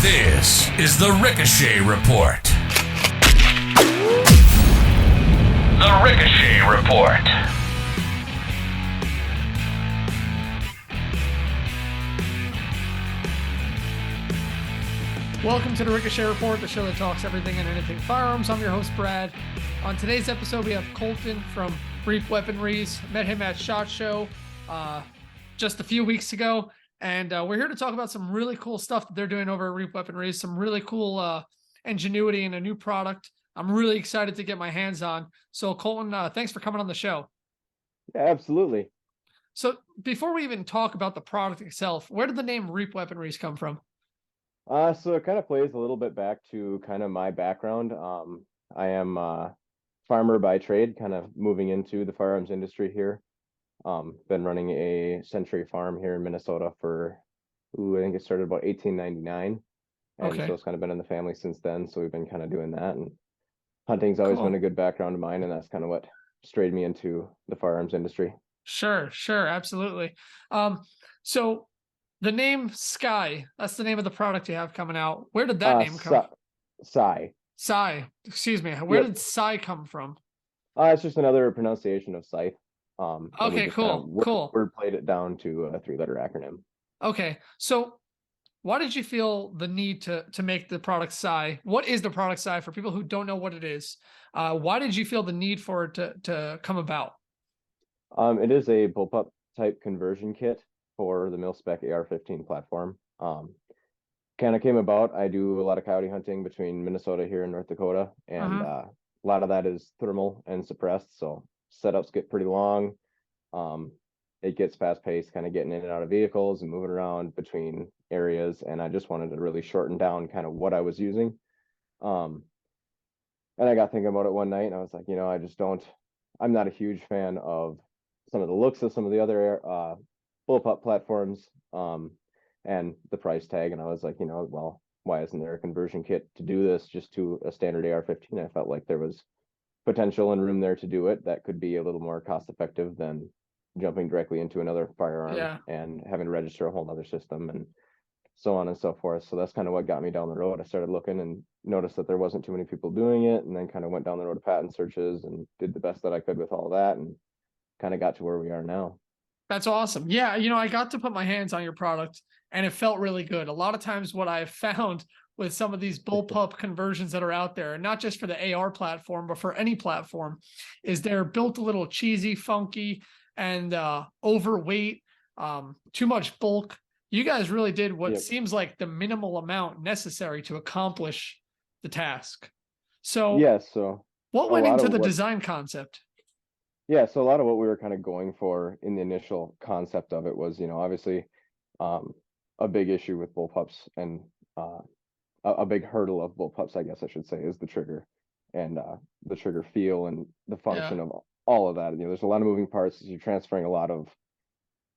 This is the Ricochet Report. The Ricochet Report. Welcome to the Ricochet Report, the show that talks everything and anything firearms. I'm your host, Brad. On today's episode, we have Colton from Reap Weaponries. Met him at SHOT Show just a few weeks ago. And we're here to talk about some really cool stuff that they're doing over at Reap Weaponries, some really cool ingenuity and a new product I'm really excited to get my hands on. So Colton, thanks for coming on the show. Yeah, absolutely. So before we even talk about the product itself, where did the name Reap Weaponries come from? So it kind of plays a little bit back to kind of my background. I am a farmer by trade, kind of moving into the firearms industry here. Been running a Century farm here in Minnesota for, I think it started about 1899. And Okay. so it's kind of been in the family since then. So we've been kind of doing that. And hunting's always Cool. been a good background of mine. And that's kind of what strayed me into the firearms industry. Sure, absolutely. So the name Sky, that's the name of the product you have coming out. Where did that name come from? Psy, excuse me. Where did Psy come from? It's just another pronunciation of scythe. Okay, cool. Word played it down to a 3-letter acronym. Okay, so why did you feel the need to make the product Psy? What is the product Psy for people who don't know what it is? Why did you feel the need for it to come about? It is a bullpup type conversion kit for the mil-spec AR-15 platform. Kind of came about, I do a lot of coyote hunting between Minnesota here and North Dakota, and a lot of that is thermal and suppressed, so setups get pretty long. It gets fast-paced, kind of getting in and out of vehicles and moving around between areas, and I just wanted to really shorten down kind of what I was using. And I got thinking about it one night, and I was like, I'm not a huge fan of some of the looks of some of the other bullpup platforms, and the price tag, and I was like, well, why isn't there a conversion kit to do this just to a standard AR-15? I felt like there was potential and room there to do it that could be a little more cost effective than jumping directly into another firearm and having to register a whole other system and so on and so forth. So that's kind of what got me down the road. I started looking and noticed that there wasn't too many people doing it, and then kind of went down the road of patent searches and did the best that I could with all that, and kind of got to where we are now. That's awesome. Yeah, I got to put my hands on your product and it felt really good. A lot of times what I've found with some of these bullpup conversions that are out there, and not just for the AR platform, but for any platform, is they're built a little cheesy, funky, and overweight, too much bulk. You guys really did what seems like the minimal amount necessary to accomplish the task. So what went into the design concept? Yeah, so a lot of what we were kind of going for in the initial concept of it was, obviously a big issue with bullpups, and a big hurdle of bullpups, I guess I should say, is the trigger and the trigger feel and the function of all of that. There's a lot of moving parts. You're transferring a lot of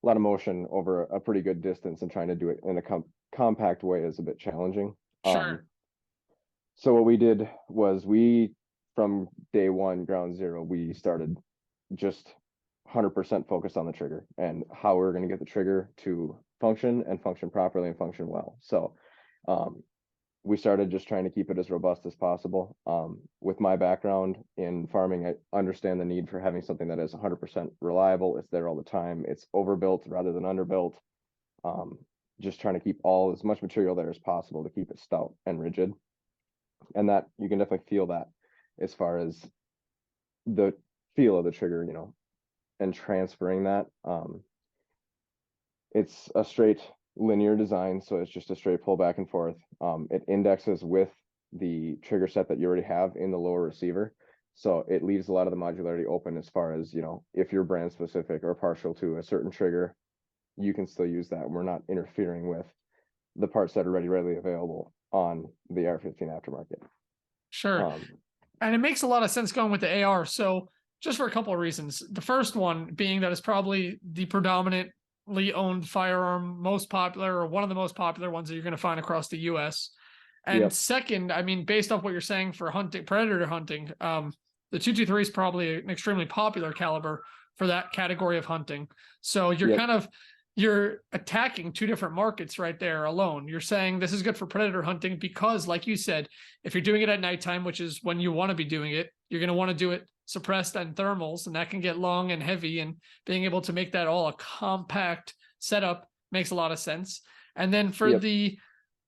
motion over a pretty good distance, and trying to do it in a compact way is a bit challenging. Sure. So what we did was from day one, ground zero, we started just 100% focused on the trigger and how we're going to get the trigger to function properly and function well. So we started just trying to keep it as robust as possible. With my background in farming, I understand the need for having something that is 100% reliable. It's there all the time. It's overbuilt rather than underbuilt. Just trying to keep as much material there as possible to keep it stout and rigid. And that you can definitely feel that as far as the feel of the trigger, and transferring that. It's a straight linear design, so it's just a straight pull back and forth. It indexes with the trigger set that you already have in the lower receiver, so it leaves a lot of the modularity open as far as, if you're brand specific or partial to a certain trigger, you can still use that. We're not interfering with the parts that are readily available on the AR-15 aftermarket. Sure. And it makes a lot of sense going with the AR. So just for a couple of reasons. The first one being that it's probably the predominantly owned firearm, most popular, or one of the most popular ones that you're going to find across the US. And second, I mean, based off what you're saying for hunting, predator hunting, the 223 is probably an extremely popular caliber for that category of hunting. So you're kind of you're attacking two different markets right there alone. You're saying this is good for predator hunting because, like you said, if you're doing it at nighttime, which is when you want to be doing it, you're going to want to do it suppressed and thermals, and that can get long and heavy, and being able to make that all a compact setup makes a lot of sense. And then for the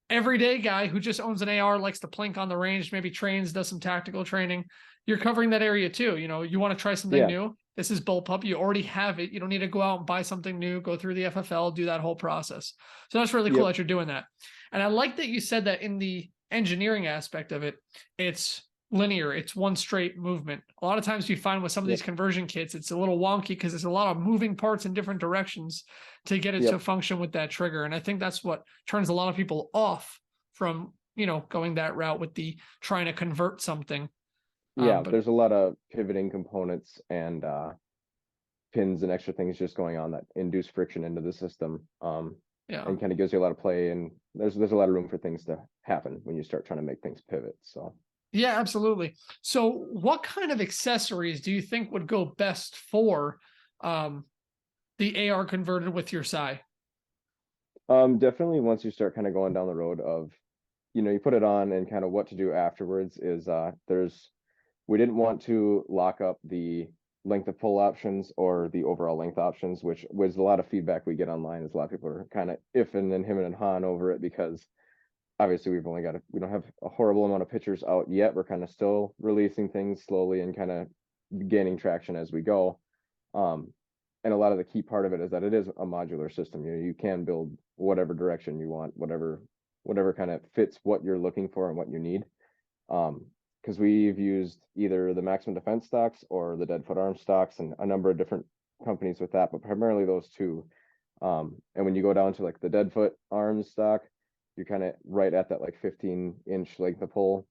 everyday guy who just owns an AR, likes to plink on the range, maybe trains, does some tactical training, you're covering that area too. You know, you want to try something new. This is bullpup. You already have it. You don't need to go out and buy something new, go through the FFL, do that whole process. So that's really cool that you're doing that. And I like that you said that in the engineering aspect of it, it's linear. It's one straight movement. A lot of times you find with some of these conversion kits, it's a little wonky because there's a lot of moving parts in different directions to get it to function with that trigger. And I think that's what turns a lot of people off from, you know, going that route with the trying to convert something. But there's a lot of pivoting components and pins and extra things just going on that induce friction into the system. And kind of gives you a lot of play, and there's a lot of room for things to happen when you start trying to make things pivot. So yeah, absolutely. So what kind of accessories do you think would go best for the AR converted with your SI? Definitely once you start kind of going down the road of, you know, you put it on and kind of what to do afterwards is we didn't want to lock up the length of pull options or the overall length options, which was a lot of feedback we get online, is a lot of people are kind of iffing and hemming and hawing over it, because obviously we don't have a horrible amount of pictures out yet. We're kind of still releasing things slowly and kind of gaining traction as we go. And a lot of the key part of it is that it is a modular system. You know, you can build whatever direction you want, whatever kind of fits what you're looking for and what you need. Because we've used either the maximum defense stocks or the dead foot arm stocks, and a number of different companies with that, but primarily those two. And when you go down to like the dead foot arms stock, you're kind of right at that like 15-inch length of pull,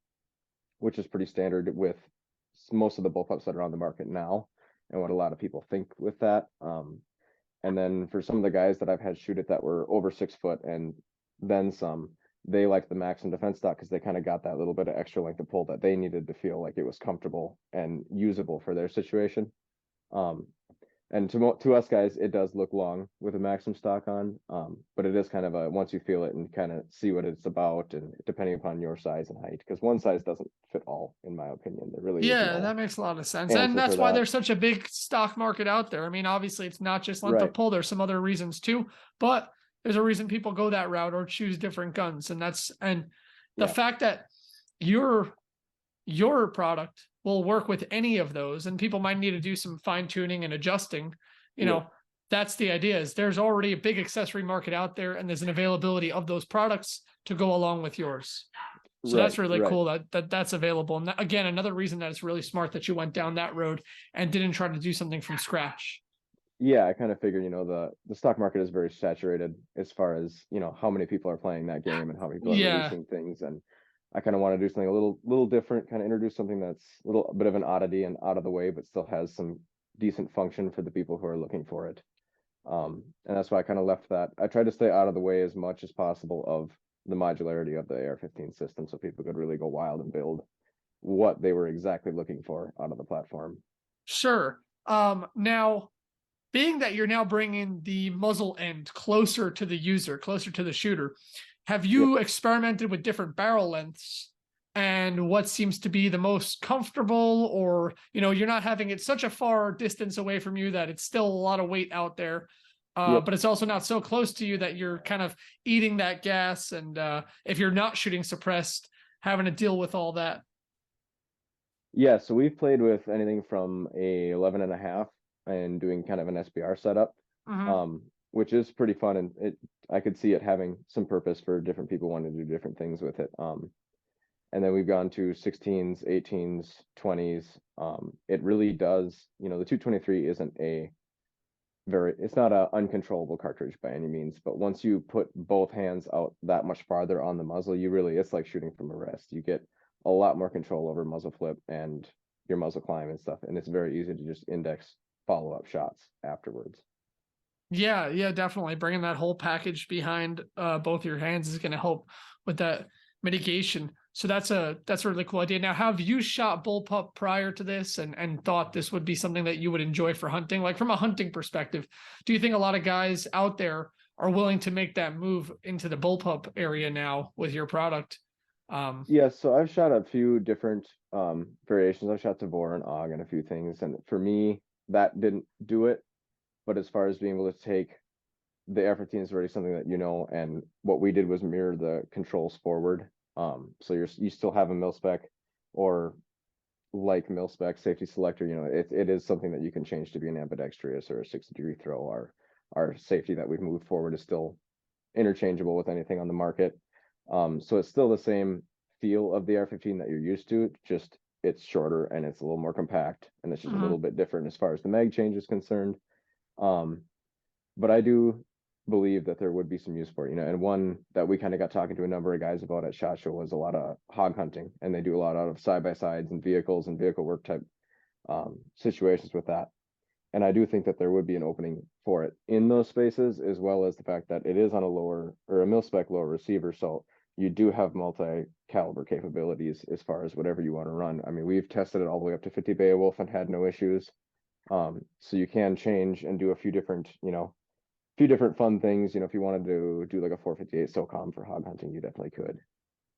which is pretty standard with most of the bullpups that are on the market now, and what a lot of people think with that. And then for some of the guys that I've had shoot it that were over 6 foot and then some, they like the maximum defense stock because they kind of got that little bit of extra length of pull that they needed to feel like it was comfortable and usable for their situation. And to us guys, it does look long with a maximum stock on, but it is kind of a, once you feel it and kind of see what it's about, and depending upon your size and height, because one size doesn't fit all, in my opinion. There really is no that makes a lot of sense. And that's why there's such a big stock market out there. I mean, obviously it's not just length of pull, there's some other reasons too, but there's a reason people go that route or choose different guns. And the fact that your product will work with any of those, and people might need to do some fine tuning and adjusting, you know, that's the idea, is there's already a big accessory market out there, and there's an availability of those products to go along with yours. So that's really cool that's available. And again, another reason that it's really smart that you went down that road and didn't try to do something from scratch. I kind of figured, you know, the stock market is very saturated as far as, you know, how many people are playing that game and how many people are releasing things. And I kind of want to do something a little different, kind of introduce something that's a little bit of an oddity and out of the way, but still has some decent function for the people who are looking for it. And that's why I kind of left that. I tried to stay out of the way as much as possible of the modularity of the AR-15 system, so people could really go wild and build what they were exactly looking for out of the platform. Sure. Now, being that you're now bringing the muzzle end closer to the user, closer to the shooter, have you experimented with different barrel lengths and what seems to be the most comfortable, or, you know, you're not having it such a far distance away from you that it's still a lot of weight out there, but it's also not so close to you that you're kind of eating that gas, and if you're not shooting suppressed, having to deal with all that? So we've played with anything from a 11.5 and doing kind of an SBR setup, which is pretty fun, and I could see it having some purpose for different people wanting to do different things with it. And then we've gone to 16s, 18s, 20s. It really does, you know, the 223 isn't it's not an uncontrollable cartridge by any means, but once you put both hands out that much farther on the muzzle, it's like shooting from a rest. You get a lot more control over muzzle flip and your muzzle climb and stuff, and it's very easy to just index follow-up shots afterwards. Yeah, definitely. Bringing that whole package behind both your hands is going to help with that mitigation. So that's a really cool idea. Now, have you shot bullpup prior to this and thought this would be something that you would enjoy for hunting? Like from a hunting perspective, do you think a lot of guys out there are willing to make that move into the bullpup area now with your product? Yeah, so I've shot a few different variations. I've shot Tavor and Og and a few things, and for me, that didn't do it. But as far as being able to take the AR-15 is already something that you know, and what we did was mirror the controls forward. So you still have a mil spec or like mil spec safety selector. You know, it is something that you can change to be an ambidextrous or a 60-degree throw. Our safety that we've moved forward is still interchangeable with anything on the market. So it's still the same feel of the AR-15 that you're used to, just it's shorter and it's a little more compact, and it's just a little bit different as far as the mag change is concerned. But I do believe that there would be some use for it, you know, and one that we kind of got talking to a number of guys about at SHOT Show was a lot of hog hunting, and they do a lot out of side-by-sides and vehicles and vehicle work type situations with that. And I do think that there would be an opening for it in those spaces, as well as the fact that it is on a lower or a mil-spec lower receiver. So you do have multi-caliber capabilities as far as whatever you want to run. I mean, we've tested it all the way up to 50 Beowulf and had no issues. So you can change and do a few different, you know, fun things. You know, if you wanted to do like a 458 SOCOM for hog hunting, you definitely could.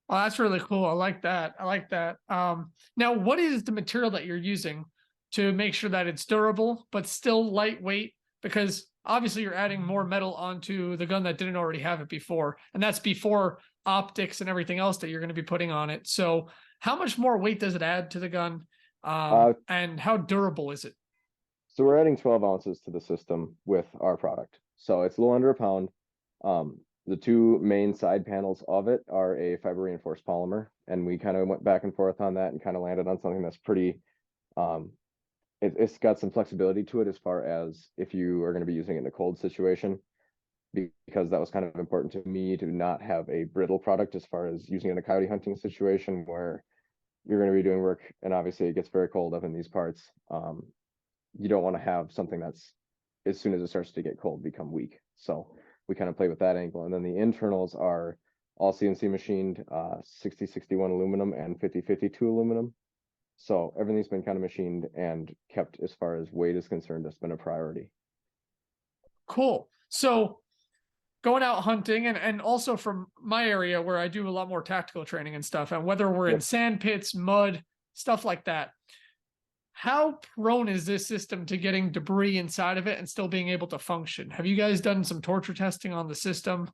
Oh, that's really cool. I like that. I like that. Now, what is the material that you're using to make sure that it's durable, but still lightweight? Because obviously you're adding more metal onto the gun that didn't already have it before. And that's before optics and everything else that you're going to be putting on it. So how much more weight does it add to the gun? And how durable is it? So we're adding 12 ounces to the system with our product. So it's a little under a pound. The two main side panels of it are a fiber reinforced polymer, and we kind of went back and forth on that and kind of landed on something that's pretty, it's got some flexibility to it as far as if you are going to be using it in a cold situation, because that was kind of important to me to not have a brittle product as far as using it in a coyote hunting situation where you're going to be doing work and obviously it gets very cold up in these parts. You don't want to have something that's, as soon as it starts to get cold, become weak. So we kind of play with that angle. And then the internals are all CNC machined 6061 aluminum and 5052 aluminum. So everything's been kind of machined and kept as far as weight is concerned. That's been a priority. Cool. So going out hunting and also from my area where I do a lot more tactical training and stuff, and whether we're in sand pits, mud, stuff like that, how prone is this system to getting debris inside of it and still being able to function? Have you guys done some torture testing on the system?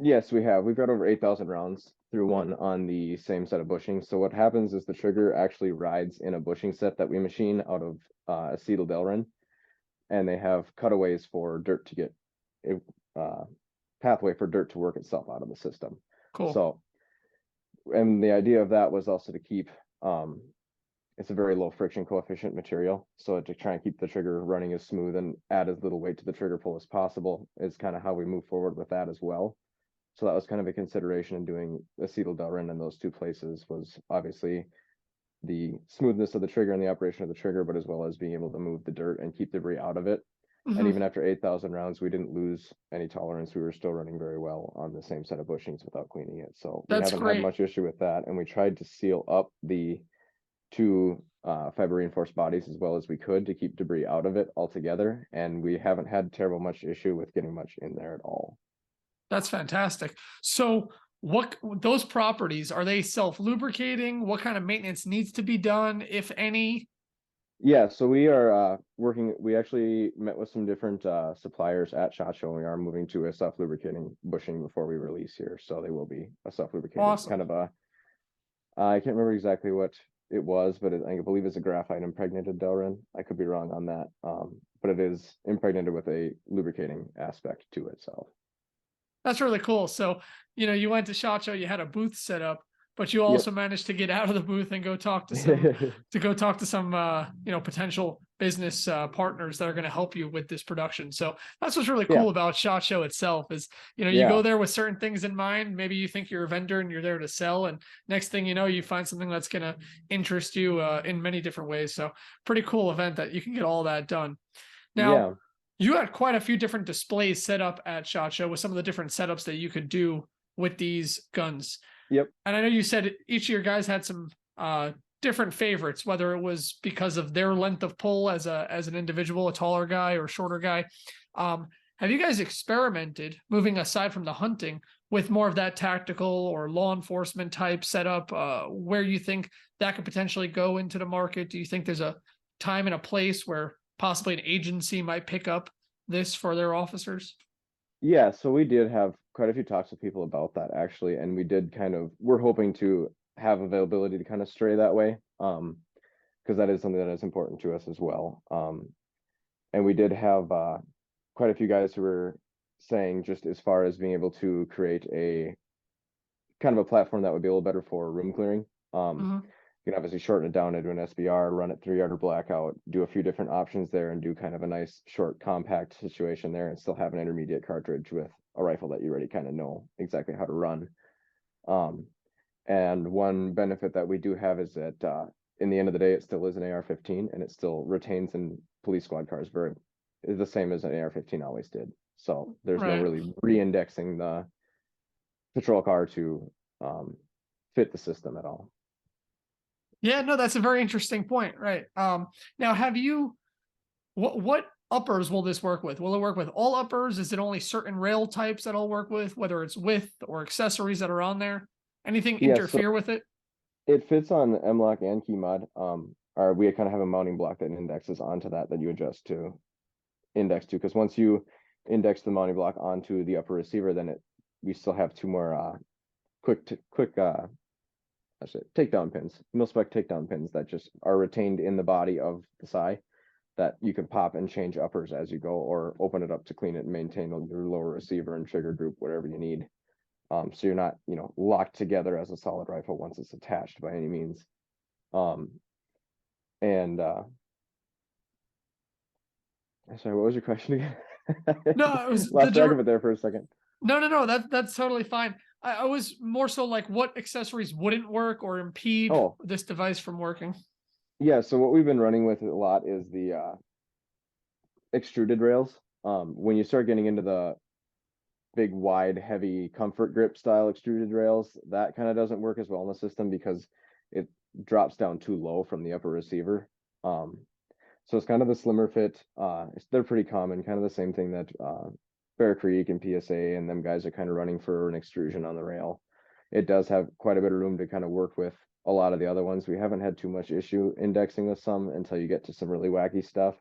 Yes, we have. We've got over 8,000 rounds through one on the same set of bushings. So what happens is the trigger actually rides in a bushing set that we machine out of acetyl Delrin, and they have cutaways for dirt to get a pathway for dirt to work itself out of the system. Cool. So, and the idea of that was also to keep it's a very low friction coefficient material. So to try and keep the trigger running as smooth and add as little weight to the trigger pull as possible is kind of how we move forward with that as well. So that was kind of a consideration in doing acetyl Delrin in those two places, was obviously the smoothness of the trigger and the operation of the trigger, but as well as being able to move the dirt and keep debris out of it. And even after 8,000 rounds, we didn't lose any tolerance. We were still running very well on the same set of bushings without cleaning it. So we haven't had much issue with that. And we tried to seal up the two fiber reinforced bodies as well as we could to keep debris out of it altogether. And we haven't had terrible much issue with getting much in there at all. That's fantastic. So what those properties, are they self-lubricating? What kind of maintenance needs to be done, if any? Yeah, so we are working, we actually met with some different suppliers at SHOT Show, and we are moving to a self-lubricating bushing before we release here. So they will be a self-lubricating kind of a, I can't remember exactly what it was, but I believe it's a graphite impregnated Delrin. I could be wrong on that, but it is impregnated with a lubricating aspect to itself. That's really cool. So, you know, you went to SHOT Show, you had a booth set up, but you also managed to get out of the booth and go talk to some, you know, potential business partners that are going to help you with this production. So that's what's really cool about SHOT Show itself is, you know, you go there with certain things in mind. Maybe you think you're a vendor and you're there to sell, and next thing you know, you find something that's going to interest you in many different ways. So pretty cool event that you can get all that done. Now, you had quite a few different displays set up at SHOT Show with some of the different setups that you could do with these guns. Yep. And I know you said each of your guys had some different favorites, whether it was because of their length of pull as an individual, a taller guy or a shorter guy. Have you guys experimented, moving aside from the hunting, with more of that tactical or law enforcement type setup, where you think that could potentially go into the market? Do you think there's a time and a place where possibly an agency might pick up this for their officers? Yeah, so we did have quite a few talks with people about that actually, and we're hoping to have availability to kind of stray that way, because that is something that is important to us as well. And we did have quite a few guys who were saying, just as far as being able to create a kind of a platform that would be a little better for room clearing. You can obviously shorten it down into an SBR, run it 3-yarder blackout, do a few different options there, and do kind of a nice short compact situation there, and still have an intermediate cartridge with a rifle that you already kind of know exactly how to run. And one benefit that we do have is that in the end of the day, it still is an AR-15, and it still retains in police squad cars is the same as an AR-15 always did. So there's no really re-indexing the patrol car to fit the system at all. Yeah, no, that's a very interesting point. Right. Now, what uppers will this work with? Will it work with all uppers? Is it only certain rail types that it'll work with, whether it's width or accessories that are on there? Anything interfere with it? It fits on M-Lock and key mod. Or we kind of have a mounting block that indexes onto that you adjust to index to, because once you index the mounting block onto the upper receiver, then we still have two more quick takedown pins, mil-spec takedown pins that just are retained in the body of the SI that you can pop and change uppers as you go, or open it up to clean it and maintain your lower receiver and trigger group, whatever you need. So you're not, locked together as a solid rifle once it's attached by any means. Sorry, what was your question again? No, it was lost track of it there for a second. No, that's totally fine. I was more so like, what accessories wouldn't work or impede this device from working? Yeah, so what we've been running with a lot is the extruded rails. When you start getting into the big, wide, heavy comfort grip style extruded rails, that kind of doesn't work as well in the system because it drops down too low from the upper receiver. So it's kind of the slimmer fit. They're pretty common, kind of the same thing that Bear Creek and PSA and them guys are kind of running for an extrusion on the rail. It does have quite a bit of room to kind of work with a lot of the other ones. We haven't had too much issue indexing with some until you get to some really wacky stuff.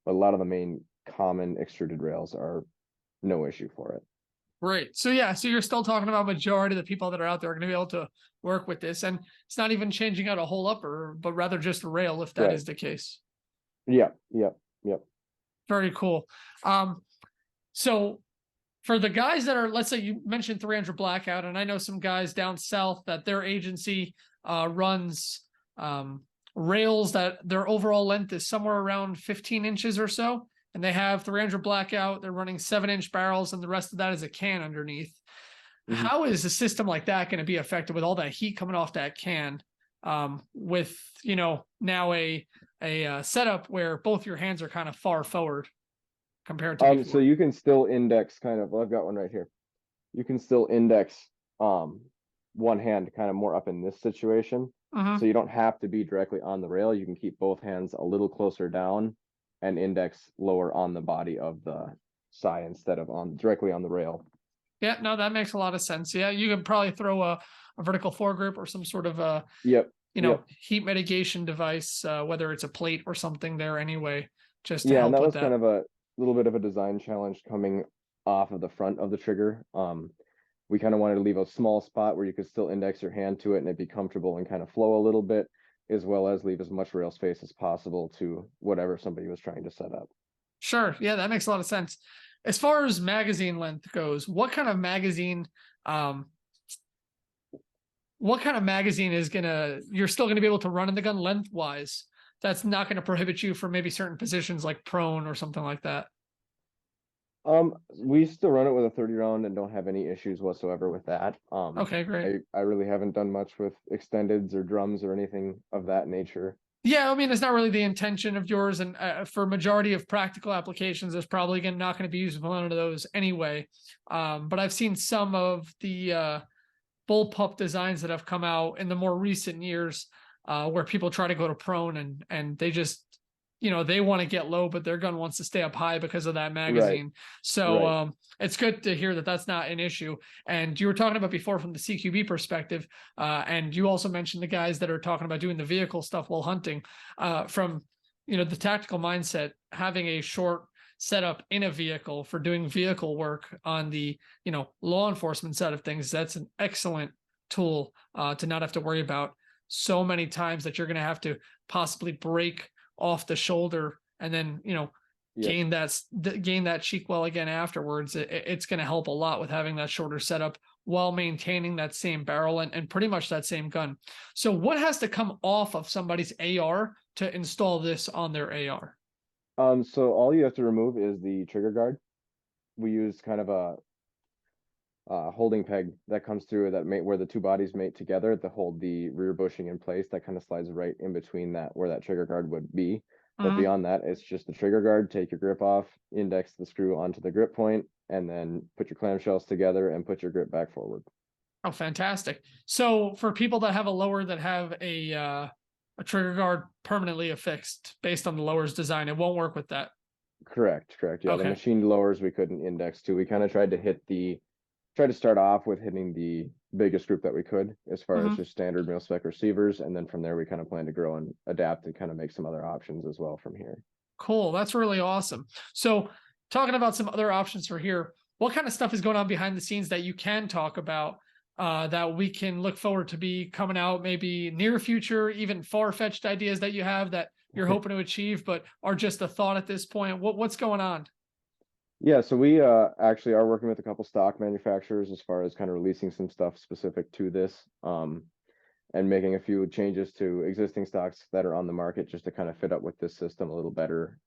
But a lot of the main common extruded rails are no issue for it. Right. So yeah, so you're still talking about majority of the people that are out there are going to be able to work with this. And it's not even changing out a whole upper, but rather just a rail, if that is the case. Yep. Very cool. So for the guys that are, let's say you mentioned 300 blackout, and I know some guys down south that their agency runs rails that their overall length is somewhere around 15 inches or so, and they have 300 blackout. They're running 7-inch barrels, and the rest of that is a can underneath. Mm-hmm. How is a system like that going to be affected with all that heat coming off that can? With now a setup where both your hands are kind of far forward compared to before. So you can still index I've got one right here. You can still index one hand kind of more up in this situation. So you don't have to be directly on the rail. You can keep both hands a little closer down and index lower on the body of the SI instead of directly on the rail. Yeah, no, that makes a lot of sense. Yeah, you can probably throw a vertical foregrip or some sort of heat mitigation device, whether it's a plate or something there anyway, just to help and that with was that. kind of a little bit of a design challenge coming off of the front of the trigger. We kind of wanted to leave a small spot where you could still index your hand to it and it'd be comfortable and kind of flow a little bit, as well as leave as much rail space as possible to whatever somebody was trying to set up. Sure. Yeah, that makes a lot of sense. As far as magazine length goes, what kind of magazine is you're still gonna be able to run in the gun lengthwise? That's not going to prohibit you from maybe certain positions like prone or something like that. We still run it with a 30 round and don't have any issues whatsoever with that. Okay, great. I really haven't done much with extendeds or drums or anything of that nature. Yeah, I mean, it's not really the intention of yours, and for majority of practical applications, there's probably not going to be usable under those anyway. But I've seen some of the bullpup designs that have come out in the more recent years, where people try to go to prone and they just, they want to get low, but their gun wants to stay up high because of that magazine. So right. it's good to hear that that's not an issue. And you were talking about before from the CQB perspective, and you also mentioned the guys that are talking about doing the vehicle stuff while hunting. From the tactical mindset, having a short setup in a vehicle for doing vehicle work on the law enforcement side of things, that's an excellent tool to not have to worry about so many times that you're going to have to possibly break off the shoulder and then gain that cheek well again afterwards. It's going to help a lot with having that shorter setup while maintaining that same barrel and pretty much that same gun. So what has to come off of somebody's AR to install this on their AR? So all you have to remove is the trigger guard. We use kind of a holding peg that comes through where the two bodies mate together to hold the rear bushing in place. That kind of slides right in between that where that trigger guard would be. But beyond that, it's just the trigger guard. Take your grip off, index the screw onto the grip point, and then put your clamshells together and put your grip back forward. Oh, fantastic. So for people that have a lower that have a trigger guard permanently affixed based on the lower's design, it won't work with that. Correct. Yeah, Okay. the machined lowers we couldn't index to. We kind of tried to start off with hitting the biggest group that we could as far as just standard mil spec receivers, and then from there we kind of plan to grow and adapt and kind of make some other options as well from here. Cool. That's really awesome. So talking about some other options for here, what kind of stuff is going on behind the scenes that you can talk about that we can look forward to be coming out, maybe near future, even far-fetched ideas that you have that you're hoping to achieve, but are just a thought at this point? What's going on? Yeah, so we actually are working with a couple stock manufacturers as far as kind of releasing some stuff specific to this, and making a few changes to existing stocks that are on the market just to kind of fit up with this system a little better.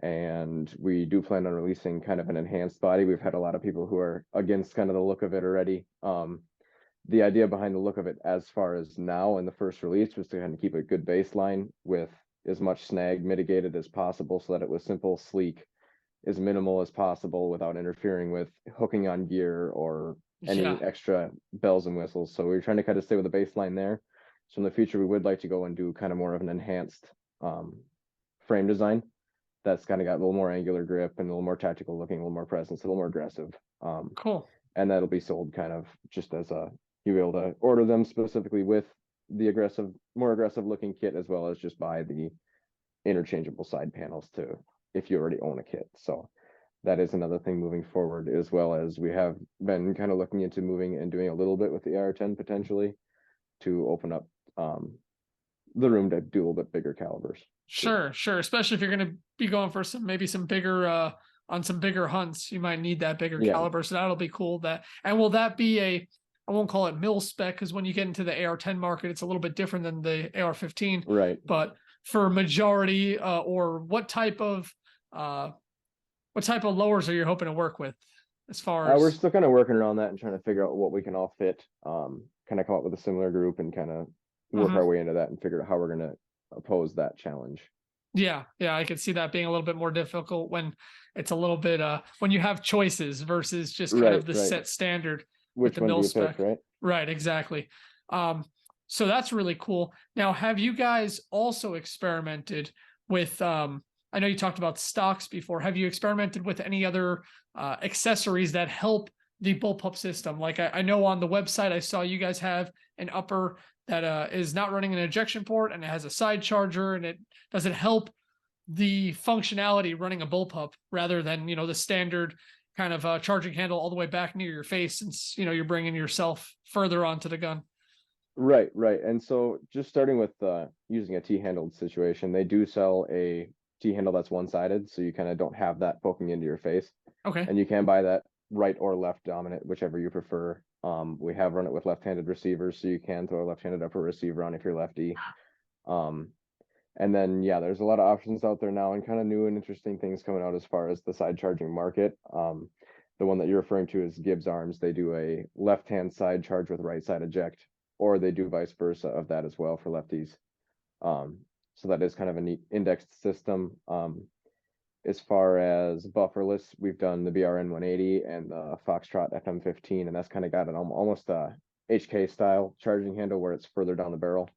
And we do plan on releasing kind of an enhanced body. We've had a lot of people who are against kind of the look of it already. The idea behind the look of it as far as now in the first release was to kind of keep a good baseline with as much snag mitigated as possible so that it was simple, sleek, as minimal as possible without interfering with hooking on gear or any extra bells and whistles. So we're trying to kind of stay with the baseline there. So in the future, we would like to go and do kind of more of an enhanced frame design that's kind of got a little more angular grip and a little more tactical looking, a little more presence, a little more aggressive. Cool. And that'll be sold kind of just as you'll be able to order them specifically with the more aggressive looking kit, as well as just buy the interchangeable side panels if you already own a kit. So that is another thing moving forward, as well as we have been kind of looking into moving and doing a little bit with the AR-10 potentially to open up the room to do a little bit bigger calibers. Sure. Especially if you're going to be going for some bigger on some bigger hunts, you might need that bigger caliber. So that'll be cool. And will that be I won't call it mil spec, because when you get into the AR-10 market, it's a little bit different than the AR-15. Right. But for majority, or what type of lowers are you hoping to work with as far as? We're still kind of working around that and trying to figure out what we can all fit, kind of come up with a similar group and kind of work our way into that and figure out how we're going to oppose that challenge. Yeah, I could see that being a little bit more difficult when it's a little bit when you have choices versus just kind of the set standard. Which one do you pick, right? Right, exactly. So that's really cool. Now, have you guys also experimented with I know you talked about stocks before. Have you experimented with any other accessories that help the bullpup system? Like I know on the website I saw you guys have an upper that is not running an ejection port, and it has a side charger, and does it help the functionality running a bullpup rather than the standard kind of charging handle all the way back near your face, since you're bringing yourself further onto the gun. Right. And so just starting with using a T-handled situation, they do sell a T-handle that's one-sided, so you kind of don't have that poking into your face. Okay. And you can buy that right or left dominant, whichever you prefer. We have run it with left-handed receivers, so you can throw a left-handed upper receiver on if you're lefty. And then, there's a lot of options out there now and kind of new and interesting things coming out as far as the side charging market. The one that you're referring to is Gibbs Arms. They do a left-hand side charge with right side eject, or they do vice versa of that as well for lefties. So that is kind of a neat indexed system. as far as bufferless, we've done the BRN 180 and the Foxtrot FM15, and that's kind of got an almost a HK style charging handle where it's further down the barrel.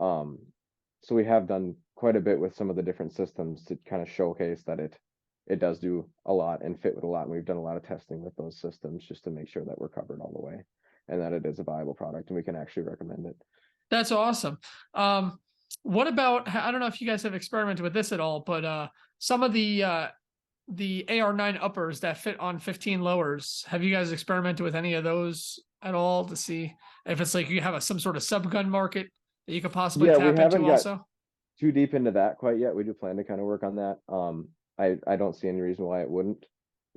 So we have done quite a bit with some of the different systems to kind of showcase that it does do a lot and fit with a lot. And we've done a lot of testing with those systems just to make sure that we're covered all the way and that it is a viable product and we can actually recommend it. That's awesome. What about, I don't know if you guys have experimented with this at all, but some of the AR9 uppers that fit on 15 lowers, have you guys experimented with any of those at all to see if it's like you have some sort of sub-gun market that you could possibly tap into also? Too deep into that quite yet. We do plan to kind of work on that. I don't see any reason why it wouldn't,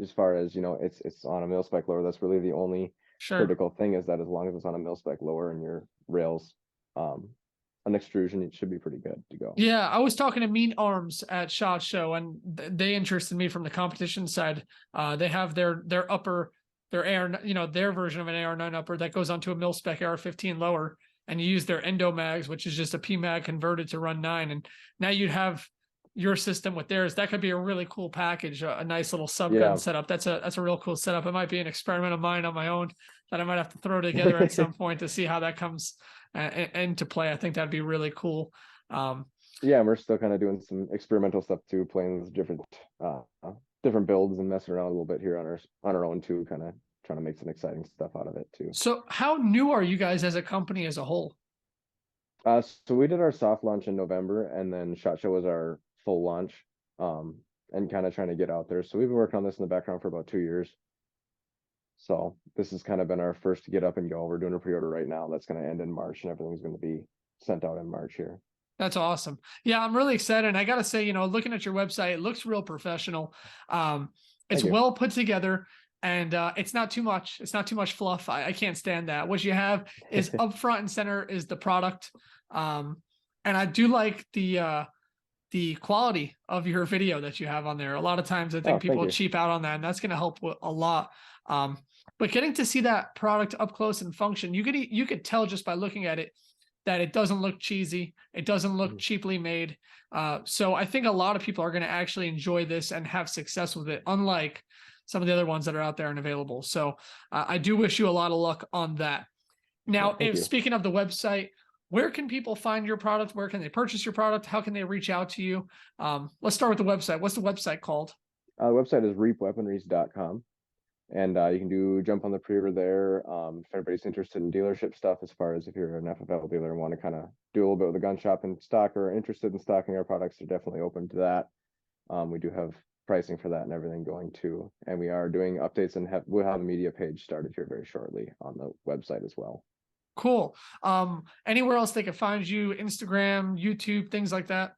as far as, you know, it's on a mil spec lower. That's really the only critical thing, is that as long as it's on a mil spec lower and your rails, an extrusion, it should be pretty good to go. Yeah, I was talking to Mean Arms at SHOT Show, and they interested me from the competition side. They have their upper, their AR, you know, their version of an AR9 upper that goes onto a mil spec AR15 lower, and you use their endo mags, which is just a PMAG converted to run 9, and now you'd have your system with theirs. That could be a really cool package, a nice little subgun setup. That's a real cool setup. It might be an experiment of mine on my own that I might have to throw together at some point to see how that comes into play. I think that'd be really cool. Yeah, and we're still kind of doing some experimental stuff too, playing with different builds and messing around a little bit here on our own too, kind of trying to make some exciting stuff out of it too. So how new are you guys as a company as a whole? So we did our soft launch in November, and then SHOT Show was our full launch, and kind of trying to get out there. So we've been working on this in the background for about 2 years. So this has kind of been our first to get up and go. We're doing a pre-order right now. That's going to end in March, and everything's going to be sent out in March here. That's awesome. Yeah, I'm really excited. And I got to say, you know, looking at your website, it looks real professional. It's well put together, and it's not too much. It's not too much fluff. I can't stand that. What you have is up front and center is the product. And I do like the quality of your video that you have on there. A lot of times I think people cheap out on that, and that's going to help a lot. But getting to see that product up close and function, you could tell just by looking at it that it doesn't look cheesy. It doesn't look cheaply made. So I think a lot of people are going to actually enjoy this and have success with it, unlike some of the other ones that are out there and available. So I do wish you a lot of luck on that. Now, speaking of the website, where can people find your product? Where can they purchase your product? How can they reach out to you? Let's start with the website. What's the website called? The website is reapweaponries.com. And you can jump on the pre-order there. If everybody's interested in dealership stuff, as far as if you're an FFL dealer and want to kind of do a little bit with the gun shop and stock, or interested in stocking our products, they're definitely open to that. We do have pricing for that and everything going too. And we are doing updates, and we'll have a media page started here very shortly on the website as well. Cool. Anywhere else they can find you? Instagram, YouTube, things like that?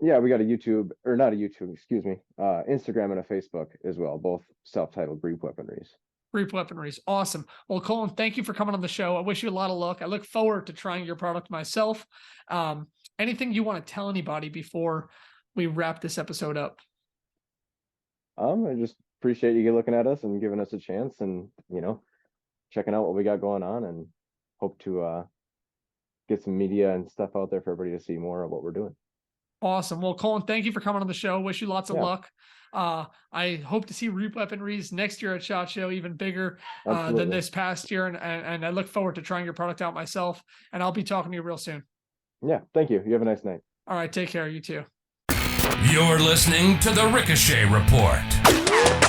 Yeah, we got a YouTube, or not a YouTube, excuse me, Instagram and a Facebook as well, both self-titled Reap Weaponries. Reap Weaponries. Awesome. Well, Colton, thank you for coming on the show. I wish you a lot of luck. I look forward to trying your product myself. Anything you want to tell anybody before we wrap this episode up? I just appreciate you looking at us and giving us a chance, and, you know, checking out what we got going on, and hope to get some media and stuff out there for everybody to see more of what we're doing. Awesome. Well, Colton, thank you for coming on the show. Wish you lots of luck. I hope to see Reap Weaponries next year at SHOT Show, even bigger than this past year. And I look forward to trying your product out myself. And I'll be talking to you real soon. Yeah, thank you. You have a nice night. All right, take care. You too. You're listening to the Ricochet Report.